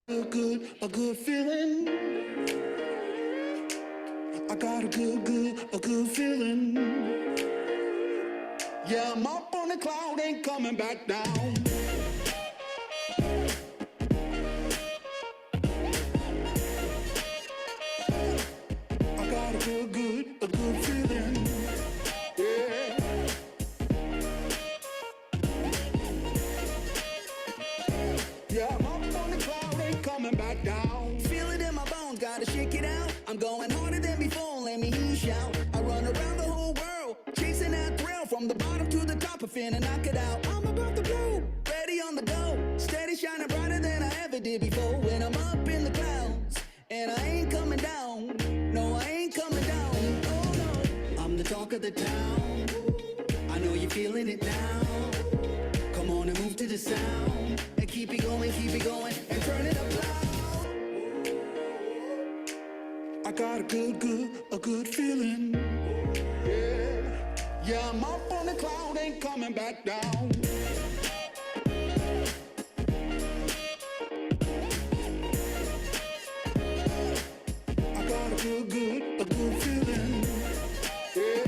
A good feeling. I got a good feeling. Yeah, I'm up on the cloud, ain't coming back down. I got a good feeling. Yeah. Yeah, I'm up on the cloud, ain't coming back down. Feel it in my bones, gotta shake it out. I'm going harder than before, let me hear you shout. I run around the whole world, chasing that thrill. From the bottom to the top, I finna knock it out. I'm about to blow, ready on the go. Steady shining brighter than I ever did before. When I'm up in the clouds, and I ain't coming down. No, I ain't coming down. Oh no, I'm the talk of the town. I know you're feeling it now. Come on and move to the sound. And keep it going, and turn it up loud. I got a good feeling. Yeah. Yeah, I'm up on the cloud, ain't coming back down. I got a good feeling. Yeah.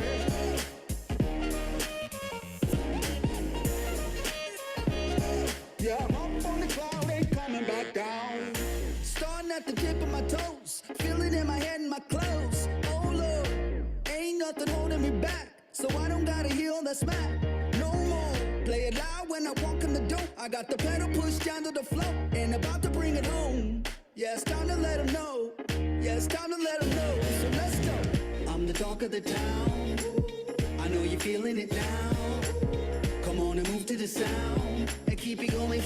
Yeah, I'm up on the cloud, ain't coming back down. Starting at the tip of my toes, feeling in my head and my clothes. Oh Lord, ain't nothing holding me back, so I don't gotta hear all that smack. No more, play it loud when I walk in the door. I got the pedal pushed down to the floor, and about to bring it home. Yeah, it's time to let them know. Yeah, it's time to let them know. So let's go. I'm the talk of the town. I know you're feeling it now. Come on and move to the sound. And keep it going,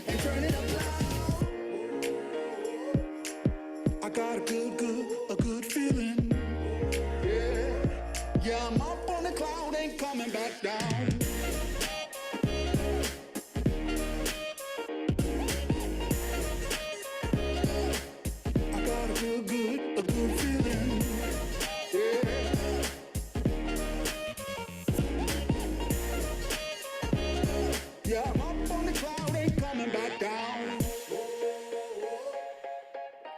and turn it up loud. I got a good feeling. Yeah. Yeah, I'm up on the cloud, ain't coming back down. I got a good feeling. Yeah. Yeah, I'm up on the cloud, ain't coming back down.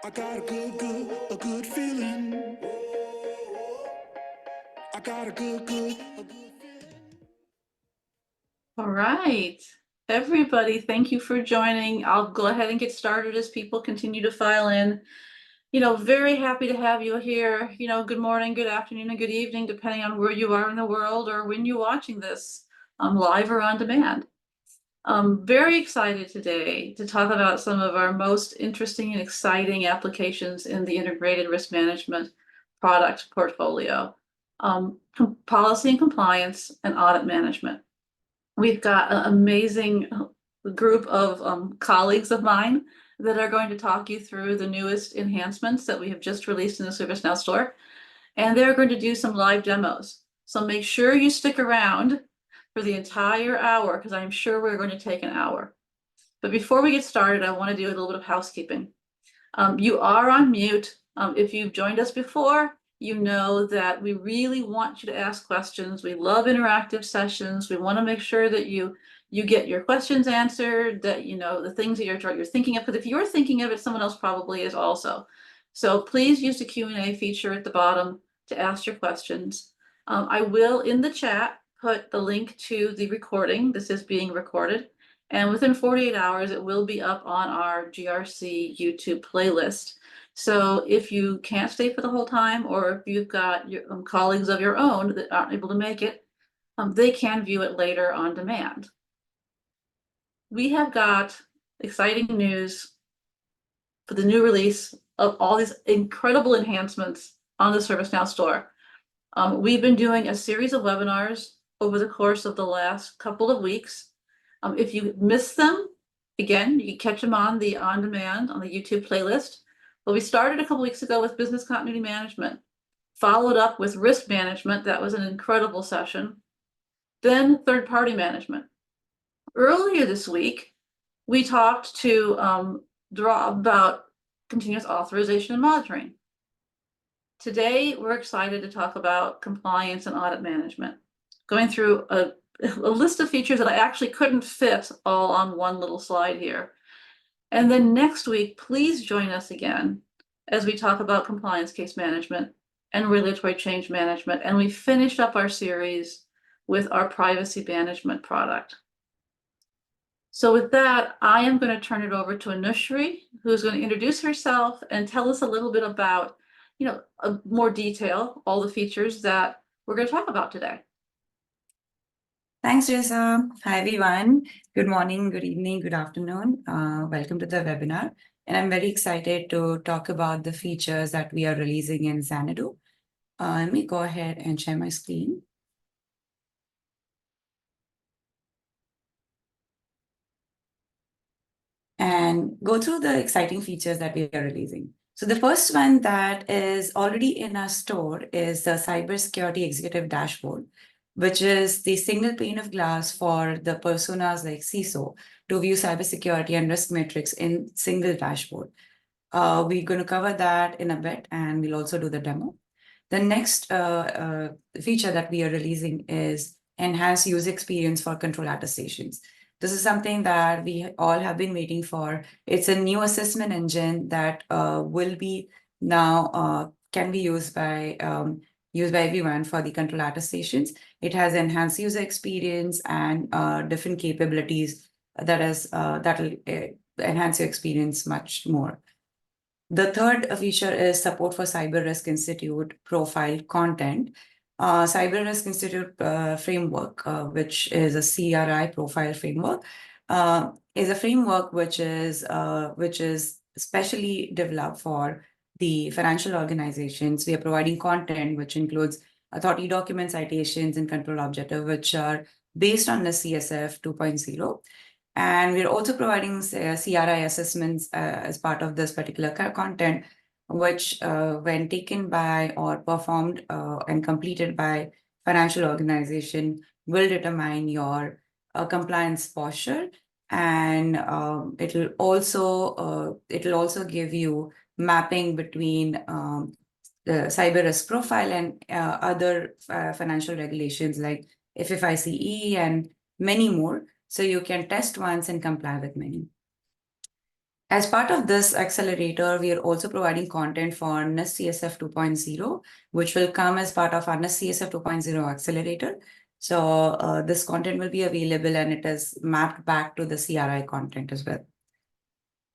I got a good feeling. I got a good feeling. All right, everybody, thank you for joining. I'll go ahead and get started as people continue to file in. Very happy to have you here. Good morning, good afternoon, and good evening, depending on where you are in the world or when you're watching this, live or on demand. I'm very excited today to talk about some of our most interesting and exciting applications in the integrated risk management product portfolio, policy and compliance and audit management. We've got an amazing group of colleagues of mine that are going to talk you through the newest enhancements that we have just released in the ServiceNow store. And they're going to do some live demos. So make sure you stick around for the entire hour, because I'm sure we're going to take an hour. But before we get started, I want to do a little bit of housekeeping. You are on mute. If you've joined us before, you know that we really want you to ask questions. We love interactive sessions. We want to make sure that you get your questions answered, that the things that you're thinking of, because if you're thinking of it, someone else probably is also. So please use the Q&A feature at the bottom to ask your questions. I will, in the chat, put the link to the recording. This is being recorded. And within 48 hours, it will be up on our GRC YouTube playlist. So if you can't stay for the whole time, or if you've got your colleagues of your own that aren't able to make it, they can view it later on demand. We have got exciting news for the new release of all these incredible enhancements on the ServiceNow store. We've been doing a series of webinars over the course of the last couple of weeks. If you missed them, again, you can catch them on demand on the YouTube playlist. But we started a couple weeks ago with business continuity management, followed up with risk management. That was an incredible session. Then third-party management. Earlier this week, we talked to about continuous authorization and monitoring. Today, we're excited to talk about compliance and audit management, going through a list of features that I actually couldn't fit all on one little slide here. And then next week, please join us again as we talk about compliance case management and regulatory change management. And we finished up our series with our privacy management product. So with that, I am going to turn it over to Anushri, who's going to introduce herself and tell us a little bit about, more detail, all the features that we're going to talk about today. Thanks, Jessa. Hi, everyone. Good morning, good evening, good afternoon. Welcome to the webinar. And I'm very excited to talk about the features that we are releasing in Xanadu. Let me go ahead and share my screen. And go through the exciting features that we are releasing. So the first one that is already in our store is the Cybersecurity Executive Dashboard, which is the single pane of glass for the personas like CISO to view cybersecurity and risk metrics in single dashboard. We're going to cover that in a bit, and we'll also do the demo. The next feature that we are releasing is enhanced user experience for control attestations. This is something that we all have been waiting for. It's a new assessment engine that will be now can be used by everyone for the control attestations. It has enhanced user experience and different capabilities that will enhance your experience much more. The third feature is support for Cyber Risk Institute profile content. Cyber Risk Institute framework, which is a CRI profile framework, is a framework which is specially developed for the financial organizations. We are providing content which includes authority document citations and control objective, which are based on the CSF 2.0. And we're also providing CRI assessments as part of this particular content, which when taken by or performed and completed by financial organization will determine your compliance posture, and it'll also give you mapping between the cyber risk profile and other financial regulations like FFICE and many more, so you can test once and comply with many. As part of this accelerator, we are also providing content for NIST CSF 2.0, which will come as part of our NIST CSF 2.0 accelerator. So this content will be available, and it is mapped back to the CRI content as well.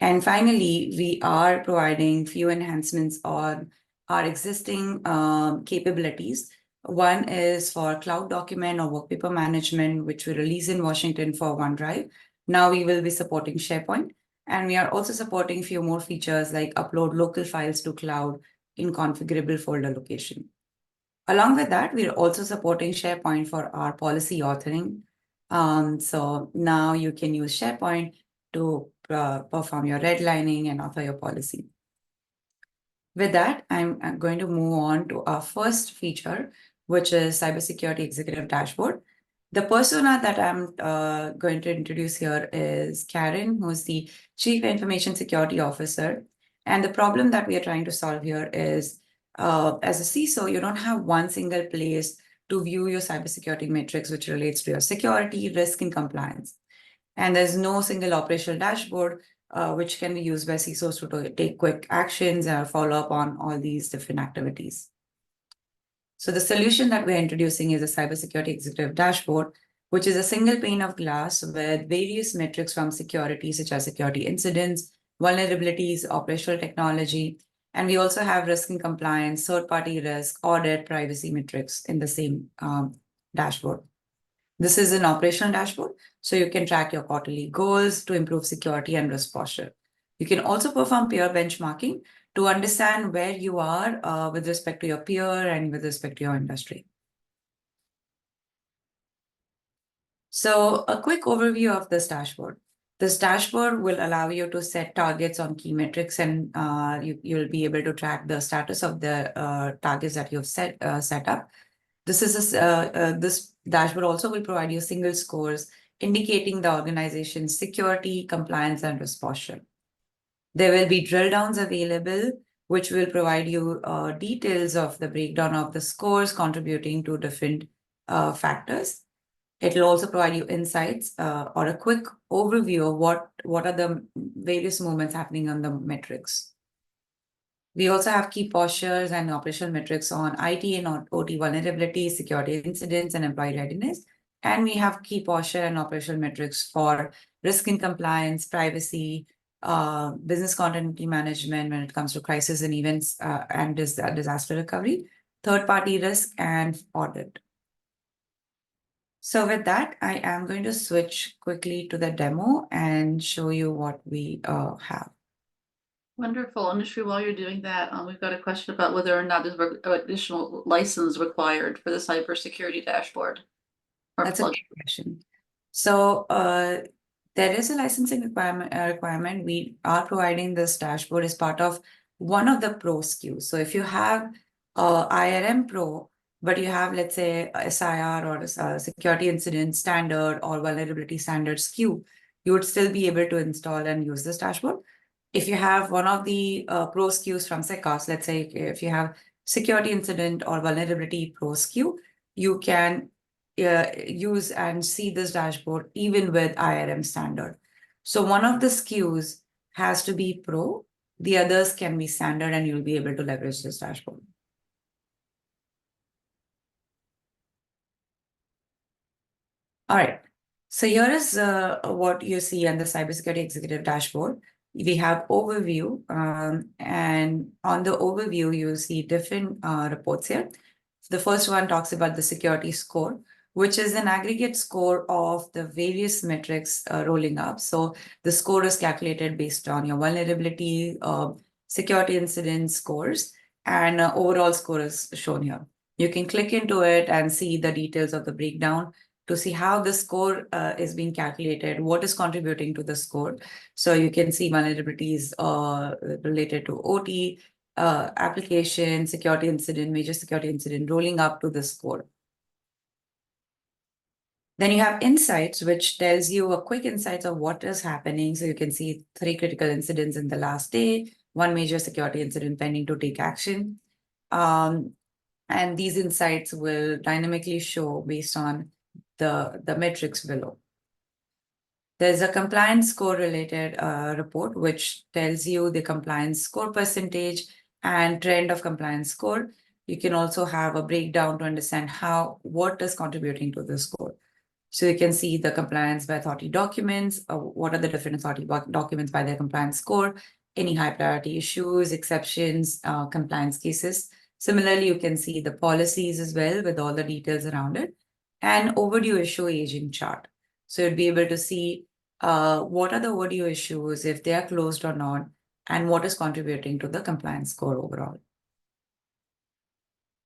And finally, we are providing few enhancements on our existing capabilities. One is for cloud document or workpaper management, which we release in Washington for OneDrive. Now we will be supporting SharePoint. And we are also supporting few more features like upload local files to cloud in configurable folder location. Along with that, we're also supporting SharePoint for our policy authoring. So now you can use SharePoint to perform your redlining and author your policy. With that, I'm going to move on to our first feature, which is Cybersecurity Executive Dashboard. The persona that I'm going to introduce here is Karen, who's the Chief Information Security Officer. And the problem that we are trying to solve here is, as a CISO, you don't have one single place to view your cybersecurity metrics, which relates to your security, risk, and compliance. And there's no single operational dashboard, which can be used by CISOs to take quick actions or follow up on all these different activities. So the solution that we're introducing is a Cybersecurity Executive Dashboard, which is a single pane of glass with various metrics from security, such as security incidents, vulnerabilities, operational technology, and we also have risk and compliance, third-party risk, audit, privacy metrics in the same dashboard. This is an operational dashboard, so you can track your quarterly goals to improve security and risk posture. You can also perform peer benchmarking to understand where you are with respect to your peer and with respect to your industry. So a quick overview of this dashboard. This dashboard will allow you to set targets on key metrics, and you'll be able to track the status of the targets that you've set up. This dashboard also will provide you single scores indicating the organization's security, compliance, and risk posture. There will be drill downs available, which will provide you details of the breakdown of the scores contributing to different factors. It'll also provide you insights or a quick overview of what are the various movements happening on the metrics. We also have key postures and operational metrics on IT and OT vulnerabilities, security incidents, and employee readiness. And we have key posture and operational metrics for risk and compliance, privacy, business continuity management when it comes to crisis and events and disaster recovery, third-party risk, and audit. So with that, I am going to switch quickly to the demo and show you what we have. Wonderful. Industry, while you're doing that, we've got a question about whether or not there's additional license required for the cybersecurity dashboard. That's a good question. So there is a licensing requirement. We are providing this dashboard as part of one of the Pro SKUs. So if you have IRM Pro, but you have, let's say, a SIR or a security incident standard or vulnerability standard SKU, you would still be able to install and use this dashboard. If you have one of the Pro SKUs from SecOps, let's say if you have security incident or vulnerability Pro SKU, you can use and see this dashboard even with IRM standard. So one of the SKUs has to be Pro, the others can be standard, and you'll be able to leverage this dashboard. All right, so here is what you see on the Cybersecurity Executive dashboard. We have overview, and on the overview, you see different reports here. The first one talks about the security score, which is an aggregate score of the various metrics rolling up. So the score is calculated based on your vulnerability, security incident scores, and overall score is shown here. You can click into it and see the details of the breakdown to see how the score is being calculated, what is contributing to the score. So you can see vulnerabilities related to OT, application, security incident, major security incident rolling up to the score. Then you have insights, which tells you a quick insights of what is happening. So you can see 3 critical incidents in the last day, 1 major security incident pending to take action. And these insights will dynamically show based on the metrics below. There's a compliance score related report, which tells you the compliance score percentage and trend of compliance score. You can also have a breakdown to understand what is contributing to the score. So you can see the compliance by authority documents, what are the different authority documents by their compliance score, any high priority issues, exceptions, compliance cases. Similarly, you can see the policies as well with all the details around it, and overdue issue aging chart. So you'll be able to see what are the overdue issues, if they are closed or not, and what is contributing to the compliance score overall.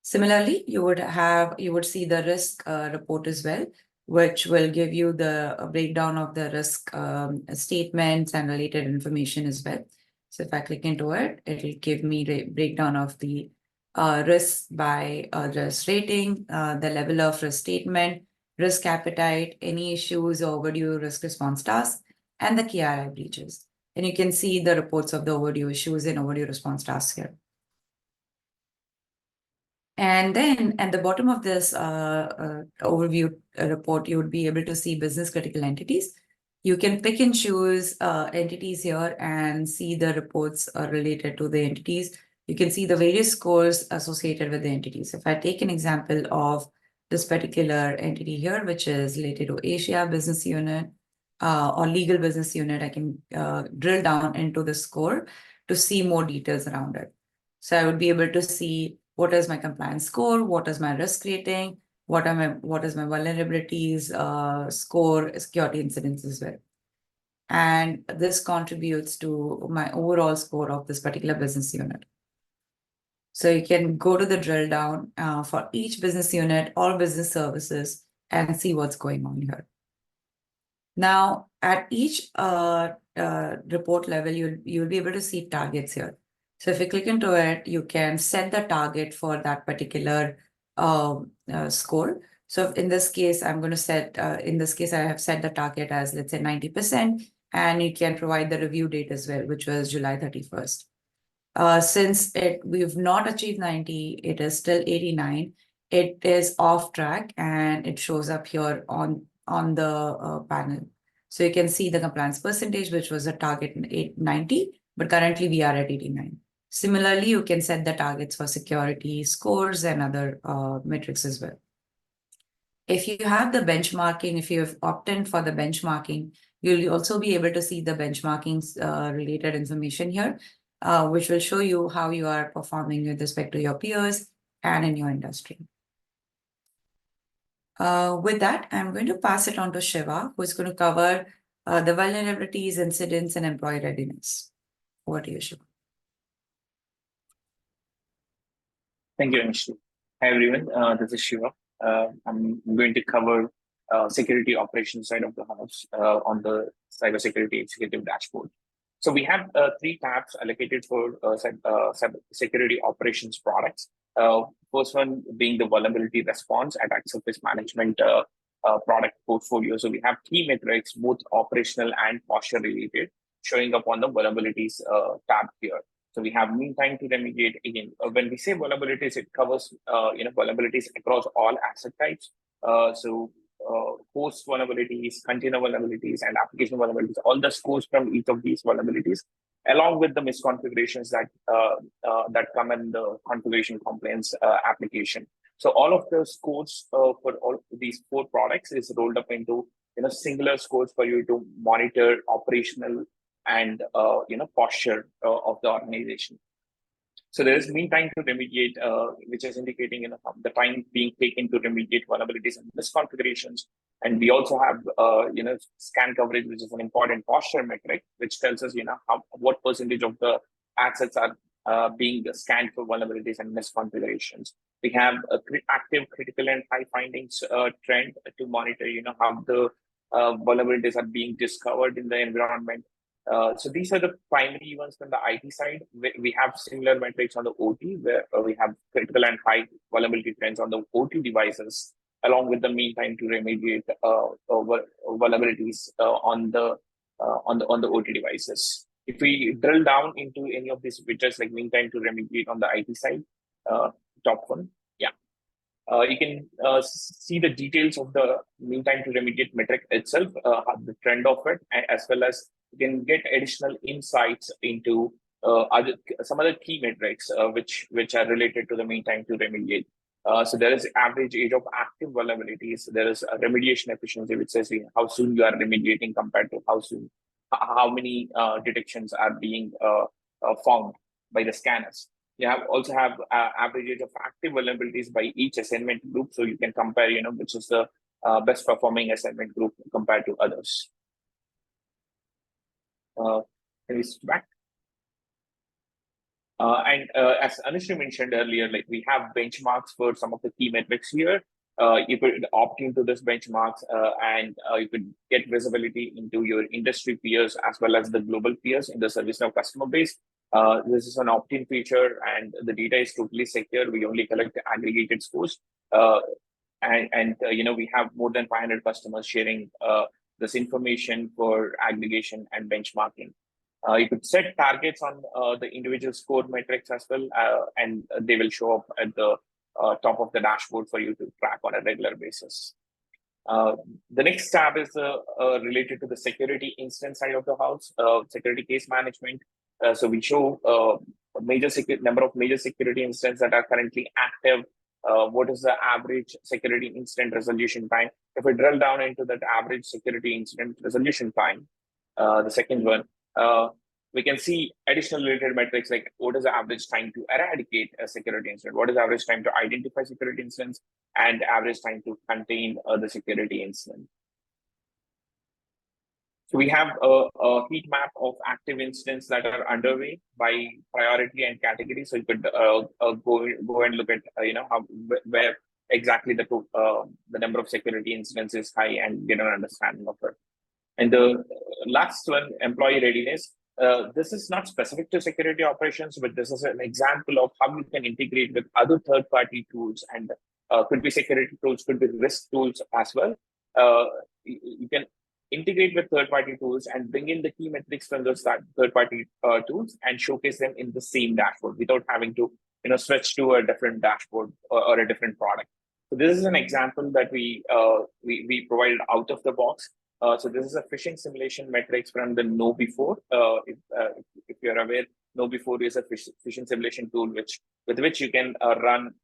Similarly, you would see the risk report as well, which will give you the breakdown of the risk statements and related information as well. So if I click into it, it'll give me the breakdown of the risk by risk rating, the level of risk statement, risk appetite, any issues, overdue risk response tasks, and the CRI breaches. And you can see the reports of the overdue issues and overdue response tasks here. And then at the bottom of this overview report, you would be able to see business critical entities. You can pick and choose entities here and see the reports related to the entities. You can see the various scores associated with the entities. If I take an example of this particular entity here, which is related to Asia business unit or legal business unit, I can drill down into the score to see more details around it. So I would be able to see what is my compliance score, what is my risk rating, what is my vulnerabilities score, security incidents as well. And this contributes to my overall score of this particular business unit. So you can go to the drill down for each business unit, all business services, and see what's going on here. Now, at each report level, you'll be able to see targets here. So if you click into it, you can set the target for that particular score. So in this case, I'm going to set, in this case, I have set the target as, let's say, 90%, and you can provide the review date as well, which was July 31st. Since we've not achieved 90, it is still 89. it is off track and it shows up here on the panel. So you can see the compliance percentage, which was a target in 890, but currently we are at 89. Similarly, you can set the targets for security scores and other metrics as well. If you have the benchmarking, if you have opted for the benchmarking, you'll also be able to see the benchmarking related information here, which will show you how you are performing with respect to your peers and in your industry. With that, I'm going to pass it on to Shiva, who is going to cover the vulnerabilities, incidents, and employee readiness. Over to you, Shiva. Thank you, Anishli. Hi, everyone. This is Shiva. I'm going to cover security operations side of the house on the Cybersecurity Executive dashboard. So we have 3 tabs allocated for security operations products. First one being the vulnerability response attack surface management product portfolio. So we have key metrics, both operational and posture related, showing up on the vulnerabilities tab here. So we have mean time to remediate. Again, when we say vulnerabilities, it covers vulnerabilities across all asset types. Host vulnerabilities, container vulnerabilities, and application vulnerabilities, all the scores from each of these vulnerabilities, along with the misconfigurations that come in the configuration compliance application. So all of the scores for all these 4 products is rolled up into singular scores for you to monitor operational and posture of the organization. So there is mean time to remediate, which is indicating the time being taken to remediate vulnerabilities and misconfigurations. And we also have scan coverage, which is an important posture metric, which tells us what percentage of the assets are being scanned for vulnerabilities and misconfigurations. We have a active, critical, and high findings trend to monitor how the vulnerabilities are being discovered in the environment. So these are the primary ones from the IT side. We have similar metrics on the OT, where we have critical and high vulnerability trends on the OT devices, along with the mean time to remediate vulnerabilities on the OT devices. If we drill down into any of these features, like mean time to remediate on the IT side, top one, yeah. You can see the details of the mean time to remediate metric itself, the trend of it, as well as you can get additional insights into some other key metrics which are related to the mean time to remediate. So there is average age of active vulnerabilities. There is a remediation efficiency, which says how soon you are remediating compared to how many detections are being found by the scanners. You also have average age of active vulnerabilities by each assignment group, so you can compare, which is the best performing assignment group compared to others. Can we switch back? As Anishli mentioned earlier, we have benchmarks for some of the key metrics here. You could opt into this benchmarks and you could get visibility into your industry peers as well as the global peers in the ServiceNow customer base. This is an opt-in feature, and the data is totally secure. We only collect aggregated scores, and we have more than 500 customers sharing this information for aggregation and benchmarking. You could set targets on the individual score metrics as well, and they will show up at the top of the dashboard for you to track on a regular basis. The next tab is related to the security instance side of the house, security case management. So we show number of major security incidents that are currently active. What is the average security incident resolution time? If we drill down into that average security incident resolution time, the second one, we can see additional related metrics like what is the average time to eradicate a security incident, what is the average time to identify security incidents, and average time to contain the security incident. So we have a heat map of active incidents that are underway by priority and category. So you could go and look at where exactly the number of security incidents is high and get an understanding of it. And the last one, employee readiness. This is not specific to security operations, but this is an example of how you can integrate with other third-party tools, and could be security tools, could be risk tools as well. You can integrate with third-party tools and bring in the key metrics from those third-party tools and showcase them in the same dashboard without having to switch to a different dashboard or a different product. So this is an example that we provided out of the box. So this is a phishing simulation metrics from the Know Before. If you're aware, Know Before is a phishing simulation tool with which you can run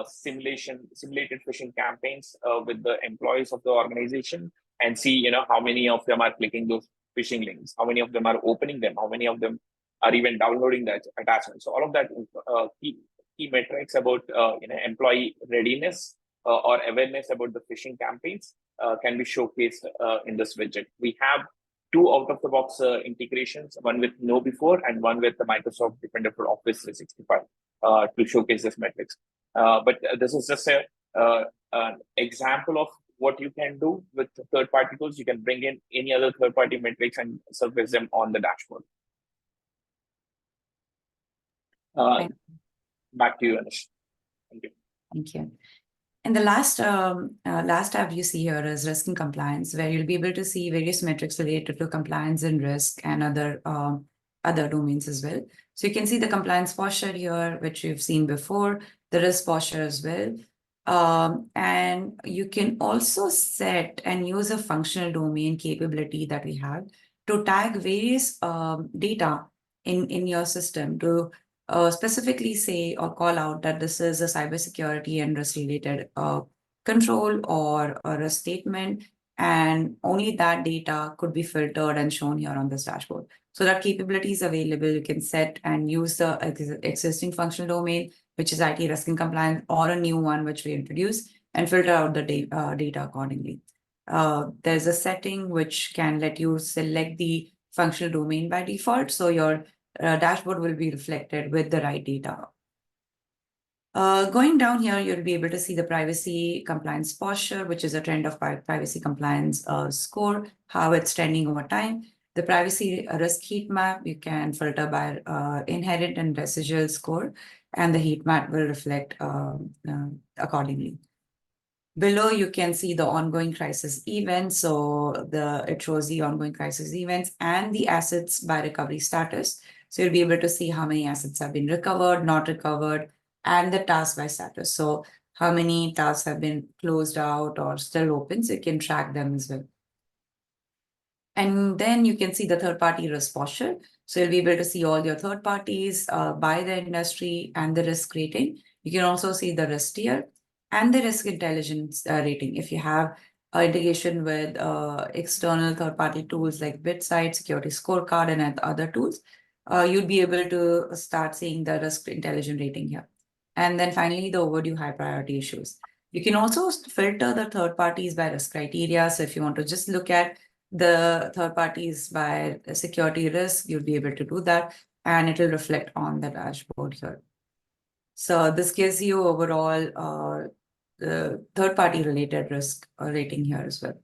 simulated phishing campaigns with the employees of the organization and see how many of them are clicking those phishing links, how many of them are opening them, how many of them are even downloading that attachment. So all of that key metrics about employee readiness or awareness about the phishing campaigns can be showcased in this widget. We have two out-of-the-box integrations, one with Know Before and one with the Microsoft Defender for Office 365 to showcase this metrics. But this is just an example of what you can do with third-party tools. You can bring in any other third-party metrics and surface them on the dashboard. Back to you, Anish. Thank you. Thank you. And the last tab you see here is risk and compliance, where you'll be able to see various metrics related to compliance and risk and other domains as well. So you can see the compliance posture here, which you've seen before, the risk posture as well. And you can also set and use a functional domain capability that we have to tag various data in your system to specifically say or call out that this is a cybersecurity and risk related control or a statement, and only that data could be filtered and shown here on this dashboard. So that capability is available. You can set and use the existing functional domain, which is IT risk and compliance, or a new one which we introduce, and filter out the data accordingly. There's a setting which can let you select the functional domain by default, so your dashboard will be reflected with the right data. Going down here, you'll be able to see the privacy compliance posture, which is a trend of privacy compliance score, how it's trending over time. The privacy risk heat map, you can filter by inherent and residual score, and the heat map will reflect accordingly. Below, you can see the ongoing crisis events. So it shows the ongoing crisis events and the assets by recovery status. So you'll be able to see how many assets have been recovered, not recovered, and the task by status. So how many tasks have been closed out or still open, so you can track them as well. And then you can see the third-party risk posture. So you'll be able to see all your third parties by the industry and the risk rating. You can also see the risk tier and the risk intelligence rating. If you have integration with external third-party tools like BitSight, Security Scorecard, and other tools, you'll be able to start seeing the risk intelligence rating here. And then finally, the overdue high priority issues. You can also filter the third parties by risk criteria. So if you want to just look at the third parties by security risk, you'll be able to do that, and it will reflect on the dashboard here. So this gives you overall the third-party related risk rating here as well.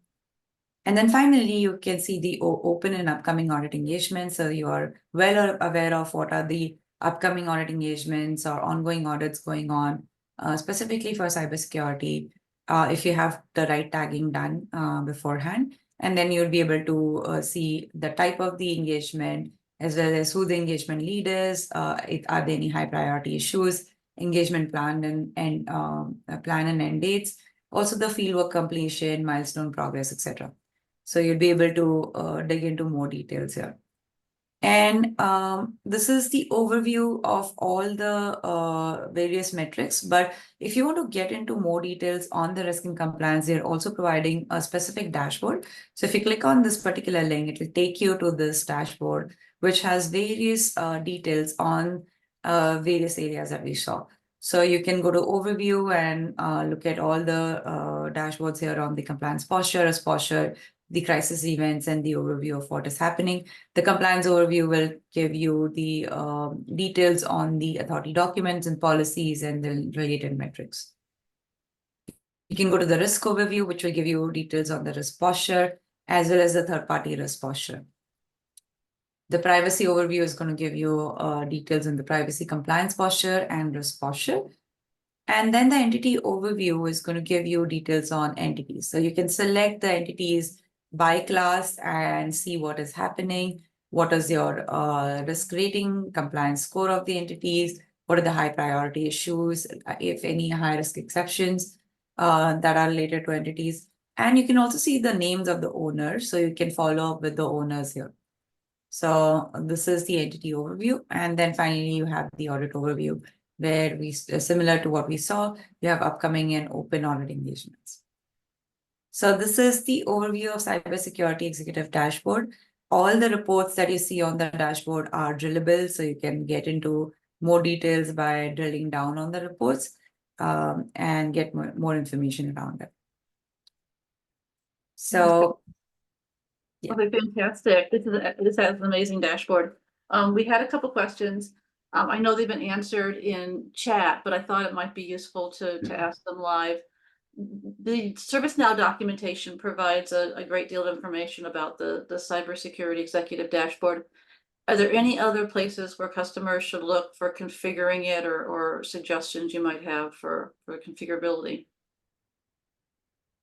And then finally, you can see the open and upcoming audit engagements. So you are well aware of what are the upcoming audit engagements or ongoing audits going on, specifically for cybersecurity, if you have the right tagging done beforehand. And then you'll be able to see the type of the engagement, as well as who the engagement lead is, are there any high priority issues, engagement plan and plan and end dates, also the fieldwork completion, milestone progress, etc. So you'll be able to dig into more details here. And this is the overview of all the various metrics. But if you want to get into more details on the risk and compliance, they're also providing a specific dashboard. So if you click on this particular link, it will take you to this dashboard, which has various details on various areas that we saw. So you can go to overview and look at all the dashboards here on the compliance posture, risk posture, the crisis events, and the overview of what is happening. The compliance overview will give you the details on the authority documents and policies and the related metrics. You can go to the risk overview, which will give you details on the risk posture, as well as the third-party risk posture. The privacy overview is going to give you details on the privacy compliance posture and risk posture. And then the entity overview is going to give you details on entities. So you can select the entities by class and see what is happening, what is your risk rating, compliance score of the entities, what are the high priority issues, if any high risk exceptions, that are related to entities. And you can also see the names of the owners, so you can follow up with the owners here. So this is the entity overview. And then finally, you have the audit overview, where similar to what we saw, you have upcoming and open audit engagements. So this is the overview of Cybersecurity Executive Dashboard. All the reports that you see on the dashboard are drillable, so you can get into more details by drilling down on the reports and get more information around it. So, yeah. Okay, fantastic. This has an amazing dashboard. We had a couple questions. I know they've been answered in chat, but I thought it might be useful to ask them live. The ServiceNow documentation provides a great deal of information about the Cybersecurity Executive Dashboard. Are there any other places where customers should look for configuring it or suggestions you might have for configurability?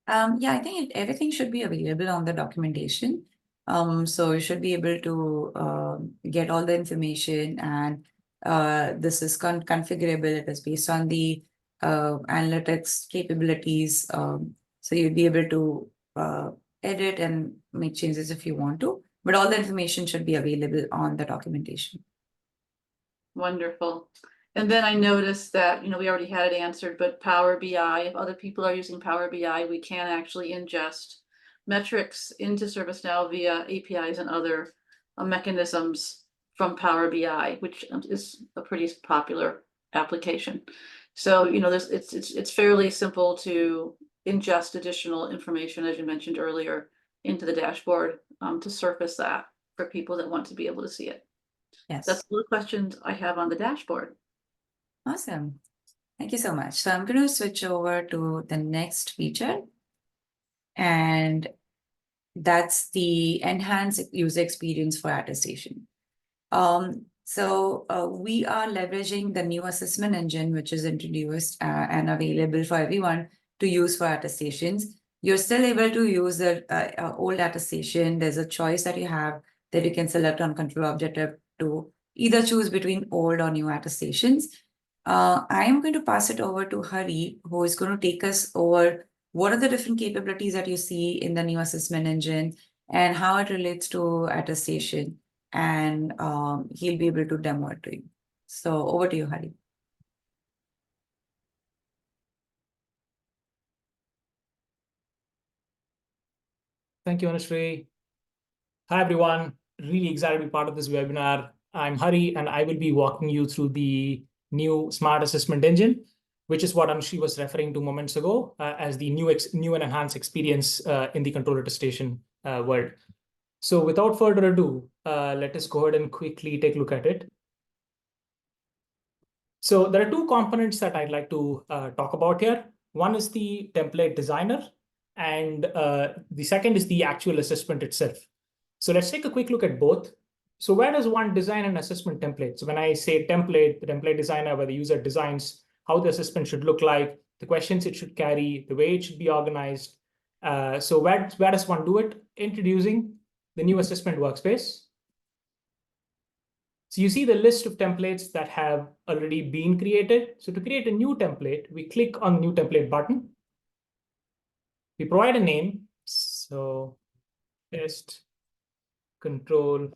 Yeah, I think everything should be available on the documentation. So you should be able to get all the information, and this is configurable. It is based on the analytics capabilities. So you'll be able to edit and make changes if you want to, but all the information should be available on the documentation. Wonderful. And then I noticed that, we already had it answered, but Power BI, if other people are using Power BI, we can actually ingest metrics into ServiceNow via APIs and other mechanisms from Power BI, which is a pretty popular application. So, it's fairly simple to ingest additional information, as you mentioned earlier, into the dashboard to surface that for people that want to be able to see it. Yes. That's all the questions I have on the dashboard. Awesome. Thank you so much. So I'm going to switch over to the next feature, and that's the enhanced user experience for attestation. So we are leveraging the new assessment engine, which is introduced and available for everyone to use for attestations. You're still able to use the old attestation. There's a choice that you have that you can select on control objective to either choose between old or new attestations. I am going to pass it over to Hari, who is going to take us over what are the different capabilities that you see in the new assessment engine and how it relates to attestation. And he'll be able to demo it to you. So over to you, Hari. Thank you, Anushree. Hi, everyone. Really excited to be part of this webinar. I'm Hari, and I will be walking you through the new Smart Assessment Engine, which is what Anushree was referring to moments ago as the new and enhanced experience in the control attestation world. So without further ado, let us go ahead and quickly take a look at it. So there are two components that I'd like to talk about here. One is the template designer, and the second is the actual assessment itself. So let's take a quick look at both. So where does one design an assessment template? So when I say template, the template designer, where the user designs how the assessment should look like, the questions it should carry, the way it should be organized. So where does one do it? Introducing the new assessment workspace. So you see the list of templates that have already been created. So to create a new template, we click on the new template button. We provide a name. So test control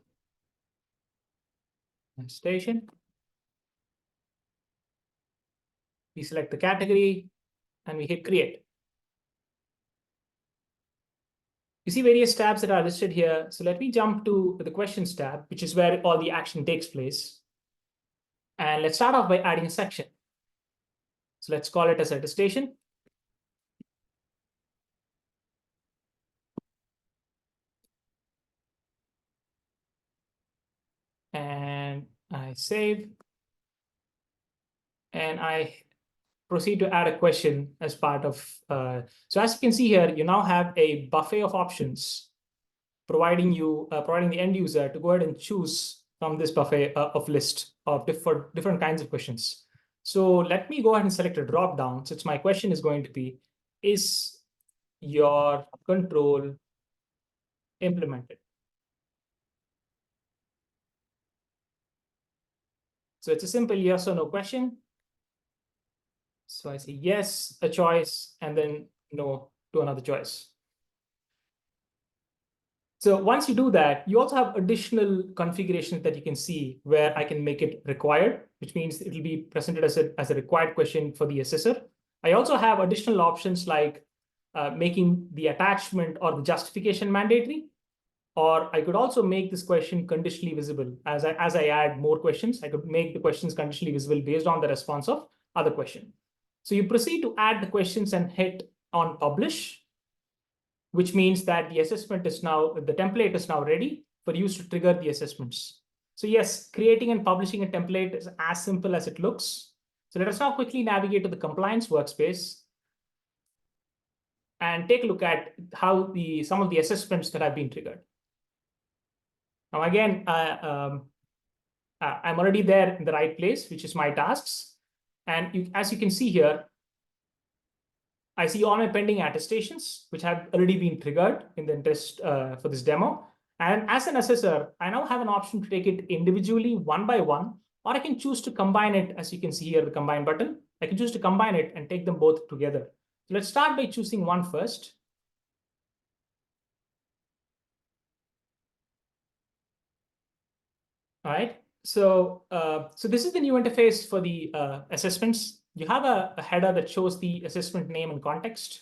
station. We select the category and we hit create. You see various tabs that are listed here. So let me jump to the questions tab, which is where all the action takes place. And let's start off by adding a section. So let's call it as attestation. And I save. And I proceed to add a question as part of. So as you can see here, you now have a buffet of options, providing the end user to go ahead and choose from this buffet of list of different kinds of questions. So let me go ahead and select a drop down, since my question is going to be, is your control implemented? So it's a simple yes or no question. So I say yes, a choice, and then no to another choice. So once you do that, you also have additional configurations that you can see where I can make it required, which means it will be presented as a required question for the assessor. I also have additional options like making the attachment or the justification mandatory, or I could also make this question conditionally visible. As I add more questions, I could make the questions conditionally visible based on the response of other question. So you proceed to add the questions and hit on publish, which means that the assessment is now, the template is now ready for use to trigger the assessments. So yes, creating and publishing a template is as simple as it looks. So let us now quickly navigate to the compliance workspace and take a look at how some of the assessments that have been triggered. Now again, I'm already there in the right place, which is my tasks. And as you can see here, I see all my pending attestations, which have already been triggered in the test for this demo. And as an assessor, I now have an option to take it individually one by one, or I can choose to combine it. As you can see here, the combine button, I can choose to combine it and take them both together. So let's start by choosing one first. All right, so this is the new interface for the assessments. You have a header that shows the assessment name and context.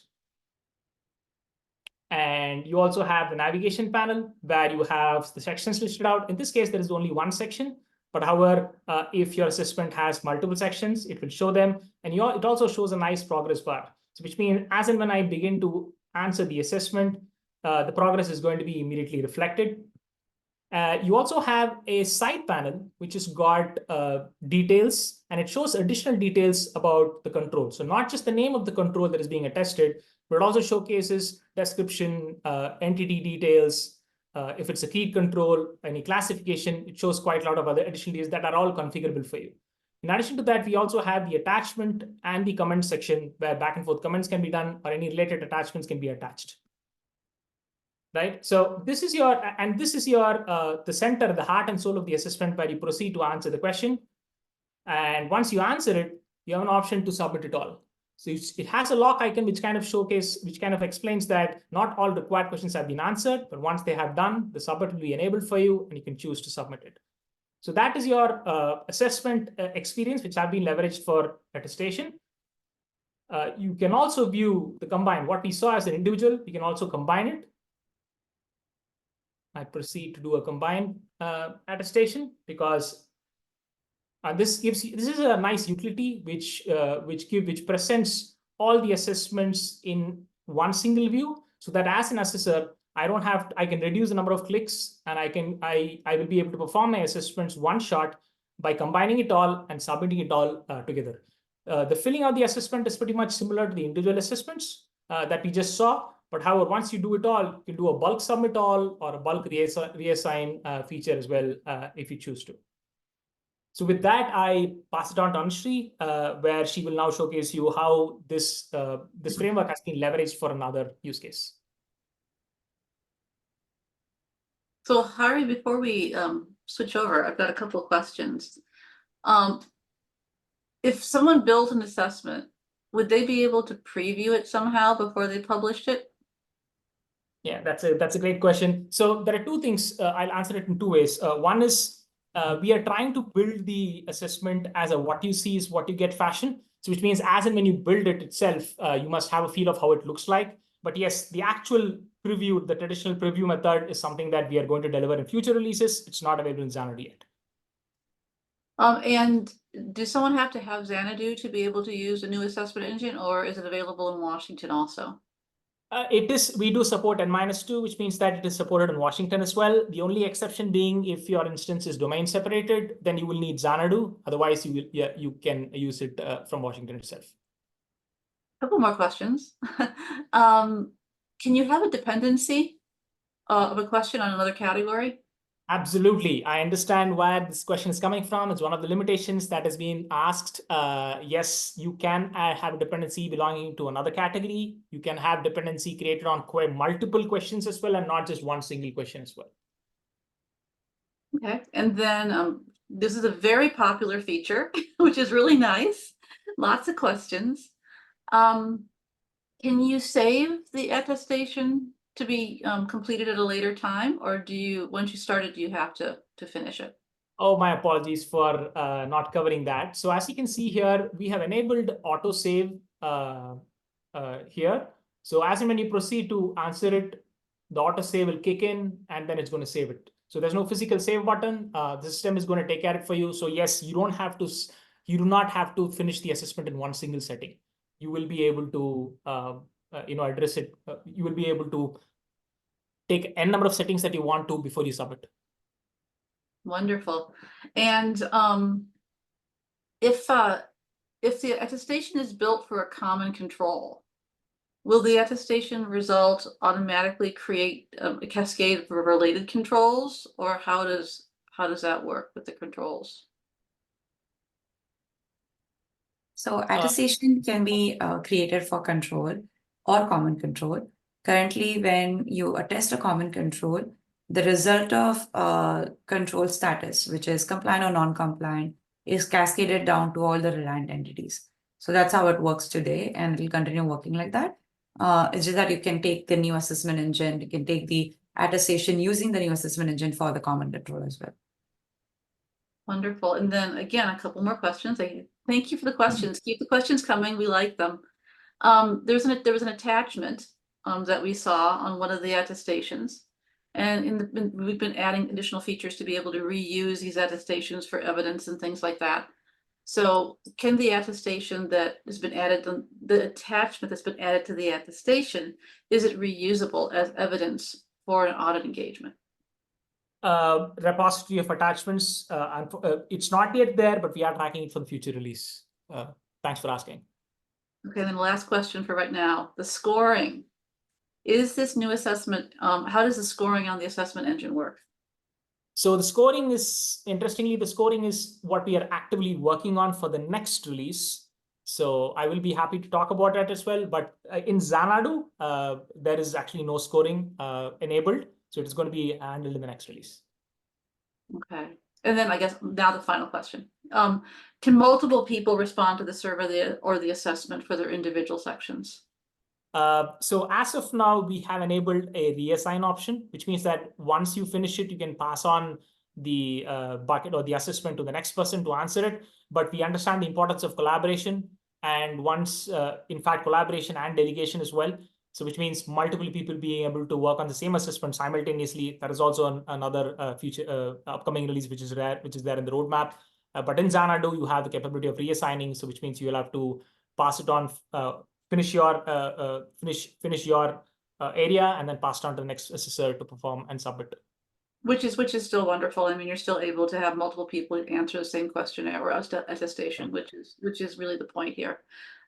And you also have the navigation panel where you have the sections listed out. In this case, there is only one section. But however, if your assessment has multiple sections, it will show them. And it also shows a nice progress bar. So which means as and when I begin to answer the assessment, the progress is going to be immediately reflected. You also have a side panel, which has got details, and it shows additional details about the control. So not just the name of the control that is being attested, but it also showcases description, entity details. If it's a key control, any classification, it shows quite a lot of other additional details that are all configurable for you. In addition to that, we also have the attachment and the comment section where back and forth comments can be done or any related attachments can be attached. Right, so this is your the center, the heart and soul of the assessment where you proceed to answer the question. And once you answer it, you have an option to submit it all. So it has a lock icon which kind of explains that not all required questions have been answered, but once they have done, the submit will be enabled for you and you can choose to submit it. So that is your assessment experience, which have been leveraged for attestation. You can also view the combine. What we saw as an individual, you can also combine it. I proceed to do a combined attestation because this is a nice utility which presents all the assessments in one single view, so that as an assessor, I can reduce the number of clicks and I will be able to perform my assessments one shot by combining it all and submitting it all together. The filling out the assessment is pretty much similar to the individual assessments that we just saw. But however, once you do it all, you can do a bulk submit all or a bulk reassign feature as well if you choose to. So with that, I pass it on to Anushree, where she will now showcase you how this framework has been leveraged for another use case. So Hari, before we switch over, I've got a couple of questions. If someone built an assessment, would they be able to preview it somehow before they published it? Yeah, that's a great question. So there are two things. I'll answer it in two ways. One is we are trying to build the assessment as a what you see is what you get fashion. So which means as and when you build it itself, you must have a feel of how it looks like. But yes, the actual preview, the traditional preview method is something that we are going to deliver in future releases. It's not available in Xanadu yet. And does someone have to have Xanadu to be able to use a new assessment engine, or is it available in Washington also? We do support N-2, which means that it is supported in Washington as well. The only exception being if your instance is domain separated, then you will need Xanadu. Otherwise, you can use it from Washington itself. A couple more questions. Can you have a dependency of a question on another category? Absolutely. I understand where this question is coming from. It's one of the limitations that has been asked. Yes, you can have a dependency belonging to another category. You can have dependency created on multiple questions as well, and not just one single question as well. Okay. And then this is a very popular feature, which is really nice. Lots of questions. Can you save the attestation to be completed at a later time, or do you, once you started, do you have to finish it? Oh, my apologies for not covering that. So as you can see here, we have enabled autosave here. So as and when you proceed to answer it, the autosave will kick in and then it's going to save it. So there's no physical save button. The system is going to take care of it for you. So yes, you do not have to finish the assessment in one single setting. You will be able to address it. You will be able to take n number of settings that you want to before you submit. Wonderful. And if the attestation is built for a common control, will the attestation result automatically create a cascade of related controls, or how does that work with the controls? So attestation can be created for control or common control. Currently, when you attest a common control, the result of control status, which is compliant or non-compliant, is cascaded down to all the reliant entities. So that's how it works today, and it'll continue working like that. It's just that you can take the new assessment engine, you can take the attestation using the new assessment engine for the common control as well. Wonderful. And then again, a couple more questions. Thank you for the questions. Keep the questions coming. We like them. There was an attachment that we saw on one of the attestations, and we've been adding additional features to be able to reuse these attestations for evidence and things like that. So can the attestation that has been added, the attachment that's been added to the attestation, is it reusable as evidence for an audit engagement? Repository of attachments. It's not yet there, but we are tracking it for the future release. Thanks for asking. Okay, then the last question for right now, the scoring. Is this new assessment, how does the scoring on the assessment engine work? So the scoring is, interestingly, the scoring is what we are actively working on for the next release. So I will be happy to talk about that as well. But in Xanadu, there is actually no scoring enabled. So it's going to be handled in the next release. Okay. And then I guess now the final question. Can multiple people respond to the survey or the assessment for their individual sections? So as of now, we have enabled a reassign option, which means that once you finish it, you can pass on the bucket or the assessment to the next person to answer it. But we understand the importance of collaboration, and once, in fact, collaboration and delegation as well. So which means multiple people being able to work on the same assessment simultaneously. That is also another future upcoming release, which is there in the roadmap. But in Xanadu, you have the capability of reassigning. So which means you'll have to pass it on, finish your area, and then pass it on to the next assessor to perform and submit. Which is still wonderful. I mean, you're still able to have multiple people answer the same questionnaire or attestation, which is really the point here.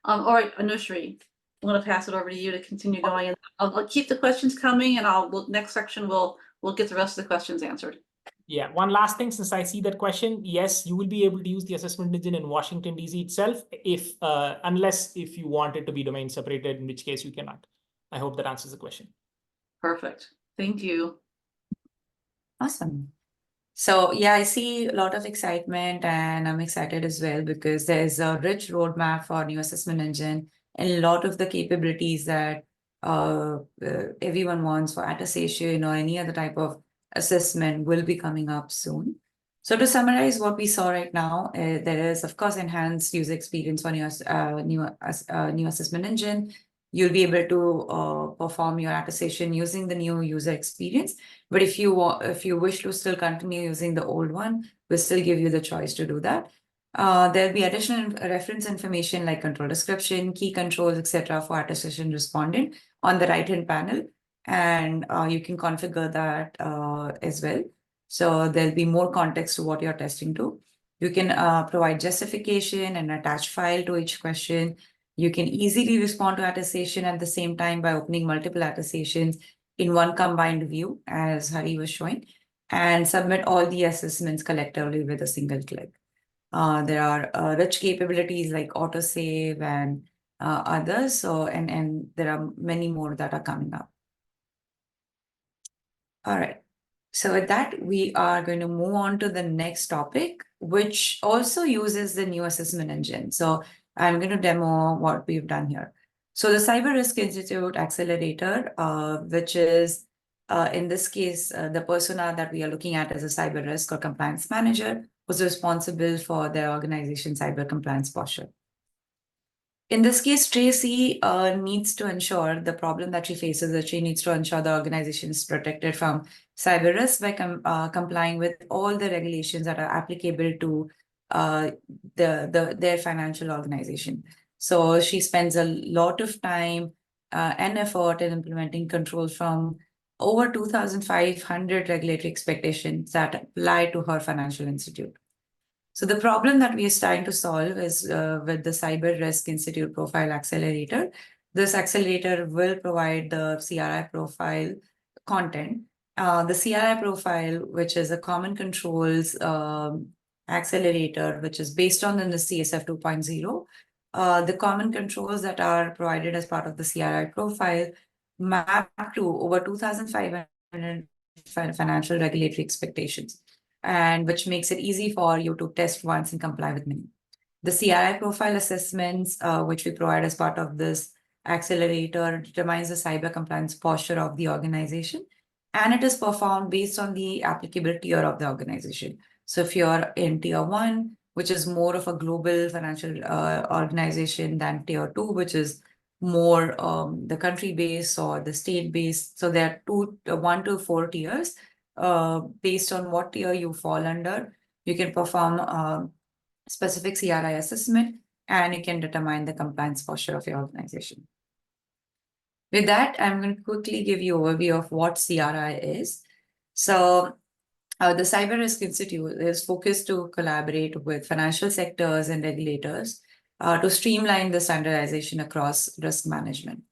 All right, Anushree, I'm going to pass it over to you to continue going. And I'll keep the questions coming, and next section we'll get the rest of the questions answered. Yeah, one last thing, since I see that question, yes, you will be able to use the assessment engine in Washington, D.C. itself, unless if you want it to be domain separated, in which case you cannot. I hope that answers the question. Perfect. Thank you. Awesome. So yeah, I see a lot of excitement, and I'm excited as well because there's a rich roadmap for new assessment engine and a lot of the capabilities that everyone wants for attestation or any other type of assessment will be coming up soon. So to summarize what we saw right now, there is of course enhanced user experience for new assessment engine. You'll be able to perform your attestation using the new user experience. But if you wish to still continue using the old one, we'll still give you the choice to do that. There'll be additional reference information like control description, key controls, etc. for attestation respondent on the right-hand panel. And you can configure that as well. So there'll be more context to what you're testing to. You can provide justification and attach file to each question. You can easily respond to attestation at the same time by opening multiple attestations in one combined view, as Hari was showing, and submit all the assessments collectively with a single click. There are rich capabilities like autosave and others. So, and there are many more that are coming up. All right. So with that, we are going to move on to the next topic, which also uses the new assessment engine. So I'm going to demo what we've done here. So the Cyber Risk Institute Accelerator, which is in this case, the persona that we are looking at as a cyber risk or compliance manager, was responsible for their organization's cyber compliance posture. In this case, Tracy needs to ensure the problem that she faces, that she needs to ensure the organization is protected from cyber risk by complying with all the regulations that are applicable to their financial organization. So she spends a lot of time and effort in implementing controls from over 2,500 regulatory expectations that apply to her financial institute. So the problem that we are trying to solve is with the Cyber Risk Institute Profile Accelerator. This accelerator will provide the CRI profile content. The CRI profile, which is a common controls accelerator, which is based on the NIST CSF 2.0. The common controls that are provided as part of the CRI profile map to over 2,500 financial regulatory expectations, and which makes it easy for you to test once and comply with many. The CRI profile assessments, which we provide as part of this accelerator, determines the cyber compliance posture of the organization, and it is performed based on the applicable tier of the organization. So if you're in tier 1, which is more of a global financial organization, than tier 2, which is more the country-based or the state-based. So there are 1 to 4 tiers. Based on what tier you fall under, you can perform specific CRI assessment, and you can determine the compliance posture of your organization. With that, I'm going to quickly give you an overview of what CRI is. So the Cyber Risk Institute is focused to collaborate with financial sectors and regulators to streamline the standardization across risk management.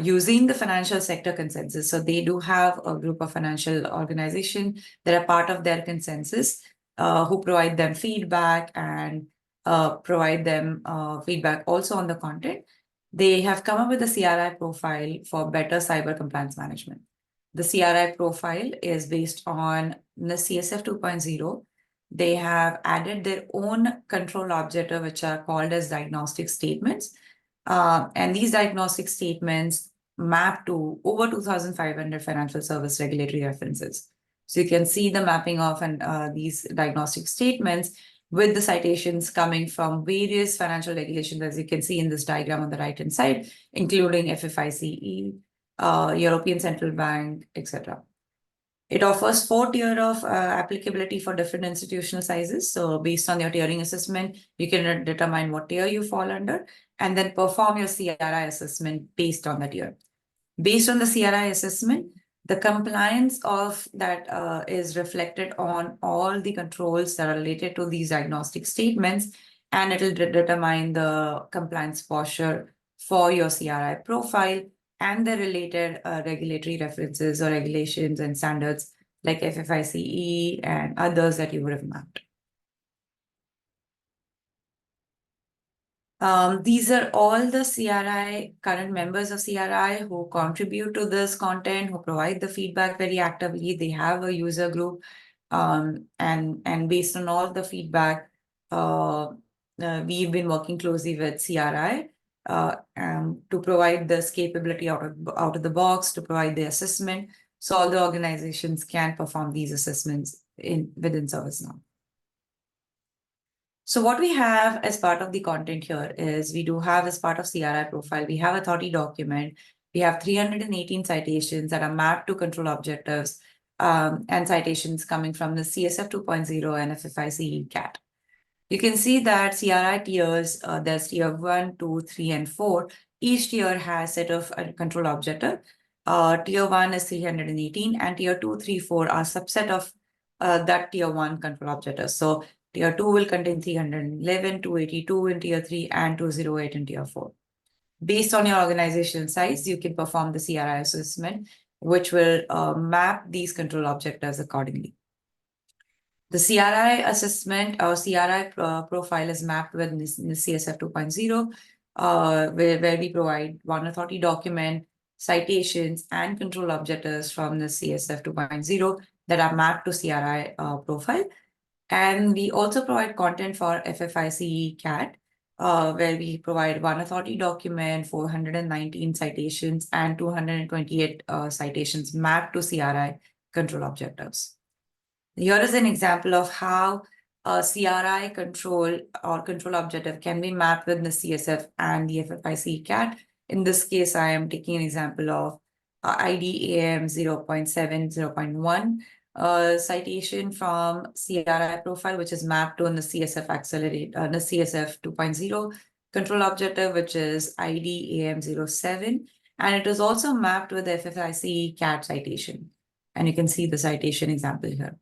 Using the financial sector consensus. So they do have a group of financial organizations that are part of their consensus, who provide them feedback and provide them feedback also on the content. They have come up with a CRI profile for better cyber compliance management. The CRI profile is based on the CSF 2.0. They have added their own control objective, which are called as diagnostic statements. And these diagnostic statements map to over 2,500 financial service regulatory references. So you can see the mapping of these diagnostic statements with the citations coming from various financial regulations, as you can see in this diagram on the right-hand side, including FFICE, European Central Bank, etc. It offers 4 tiers of applicability for different institutional sizes. So based on your tiering assessment, you can determine what tier you fall under, and then perform your CRI assessment based on the tier. Based on the CRI assessment, the compliance of that is reflected on all the controls that are related to these diagnostic statements, and it will determine the compliance posture for your CRI profile and the related regulatory references or regulations and standards like FFICE and others that you would have mapped. These are all the CRI, current members of CRI who contribute to this content, who provide the feedback very actively. They have a user group, and based on all the feedback, we've been working closely with CRI to provide this capability out of the box, to provide the assessment, so all the organizations can perform these assessments within ServiceNow. So what we have as part of the content here is we do have, as part of CRI profile, we have a authority document. We have 318 citations that are mapped to control objectives, and citations coming from the CSF 2.0 and FFICE CAT. You can see that CRI tiers, there's tier 1, 2, 3, and 4. Each tier has a set of control objective. Tier 1 is 318, and tier 2, 3, 4 are subset of that tier 1 control objective. So tier 2 will contain 311, 282 in tier 3, and 208 in tier 4. Based on your organization size, you can perform the CRI assessment, which will map these control objectives accordingly. The CRI assessment or CRI profile is mapped with CSF 2.0, where we provide one authority document, citations, and control objectives from the CSF 2.0 that are mapped to CRI profile. And we also provide content for FFICE CAT, where we provide one authority document, 419 citations, and 228 citations mapped to CRI control objectives. Here is an example of how a CRI control or control objective can be mapped with the CSF and the FFIC CAT. In this case, I am taking an example of IDAM 0.7, 0.1 citation from CRI profile, which is mapped to the CSF accelerator, the CSF 2.0 control objective, which is IDAM 07. And it is also mapped with the FFIC CAT citation. And you can see the citation example here.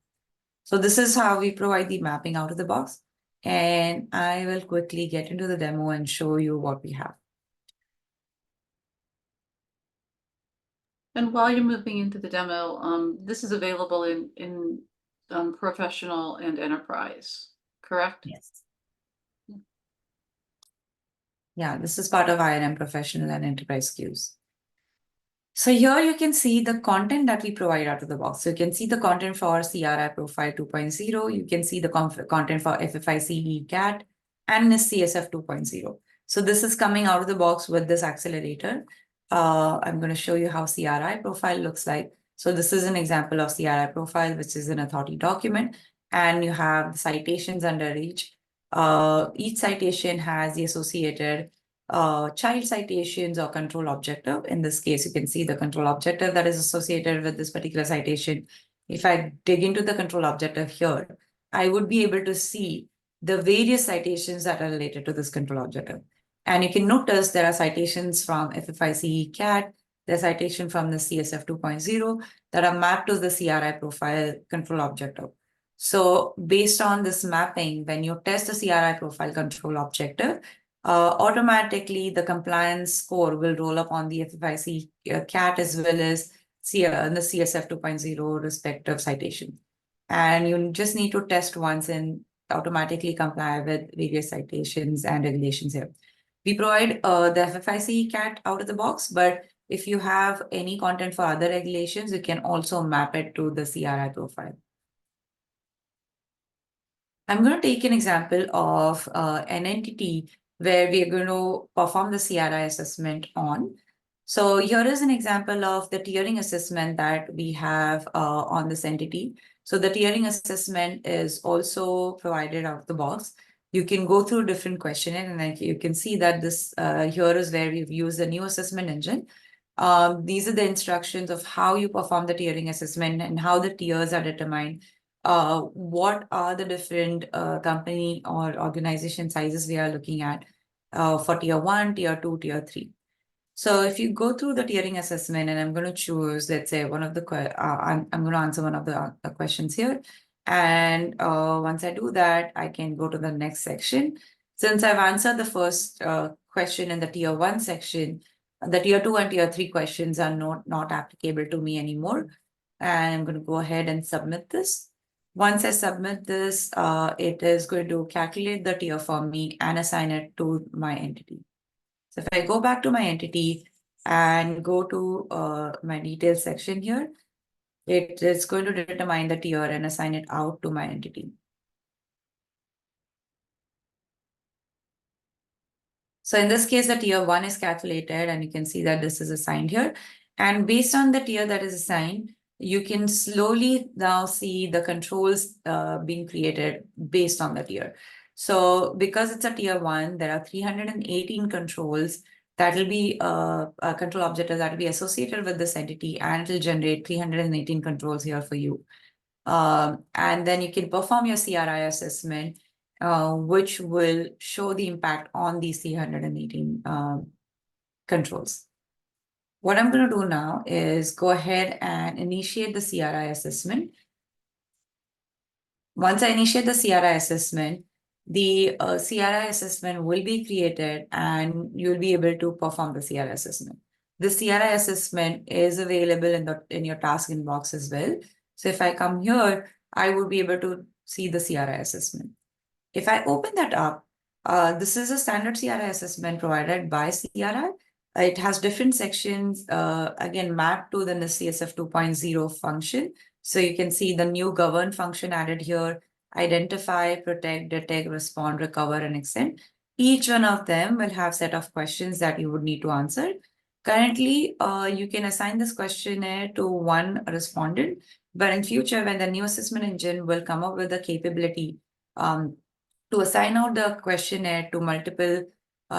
So this is how we provide the mapping out of the box. And I will quickly get into the demo and show you what we have. And while you're moving into the demo, this is available in professional and enterprise, correct? Yes. Yeah, this is part of IRM professional and enterprise SKUs. So here you can see the content that we provide out of the box. So you can see the content for CRI Profile 2.0. You can see the content for FFIC CAT and NIST CSF 2.0. So this is coming out of the box with this accelerator. I'm going to show you how CRI Profile looks like. So this is an example of CRI Profile, which is an authority document. And you have the citations under each. Each citation has the associated child citations or control objective. In this case, you can see the control objective that is associated with this particular citation. If I dig into the control objective here, I would be able to see the various citations that are related to this control objective. And you can notice there are citations from FFIC CAT, the citation from the CSF 2.0 that are mapped to the CRI profile control objective. So based on this mapping, when you test the CRI profile control objective, automatically the compliance score will roll up on the FFIC CAT as well as the CSF 2.0 respective citation. And you just need to test once and automatically comply with various citations and regulations here. We provide the FFIC CAT out of the box, but if you have any content for other regulations, you can also map it to the CRI profile. I'm going to take an example of an entity where we are going to perform the CRI assessment on. So here is an example of the tiering assessment that we have on this entity. So the tiering assessment is also provided out of the box. You can go through different questionnaires and you can see that this here is where we've used the new assessment engine. These are the instructions of how you perform the tiering assessment and how the tiers are determined. What are the different company or organization sizes we are looking at for tier 1, tier 2, tier 3. So if you go through the tiering assessment, and I'm going to choose, let's say, one of the I'm going to answer one of the questions here. And once I do that, I can go to the next section. Since I've answered the first question in the tier 1 section, the tier 2 and tier 3 questions are not applicable to me anymore. And I'm going to go ahead and submit this. Once I submit this, it is going to calculate the tier for me and assign it to my entity. So if I go back to my entity and go to my details section here, it is going to determine the tier and assign it out to my entity. So in this case, the tier 1 is calculated, and you can see that this is assigned here. And based on the tier that is assigned, you can slowly now see the controls being created based on the tier. So because it's a tier 1, there are 318 controls that will be control objectives that will be associated with this entity, and it will generate 318 controls here for you. And then you can perform your CRI assessment, which will show the impact on these 318 controls. What I'm going to do now is go ahead and initiate the CRI assessment. Once I initiate the CRI assessment, the CRI assessment will be created and you'll be able to perform the CRI assessment. The CRI assessment is available in your task inbox as well. So if I come here, I would be able to see the CRI assessment. If I open that up, this is a standard CRI assessment provided by CRI. It has different sections, again, mapped to the NIST CSF 2.0 function. So you can see the new govern function added here: identify, protect, detect, respond, recover, and extend. Each one of them will have set of questions that you would need to answer. Currently, you can assign this questionnaire to one respondent, but in future, when the new assessment engine will come up with the capability to assign out the questionnaire to multiple